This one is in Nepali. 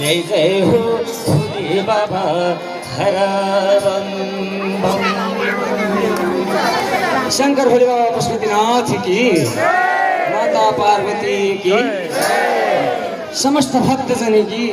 जय जय हो भोले बाबा हरबम बम। शंकर भोले बाबा पशुपतिनाथ की, माता पार्वती की, समस्त भक्तजन की।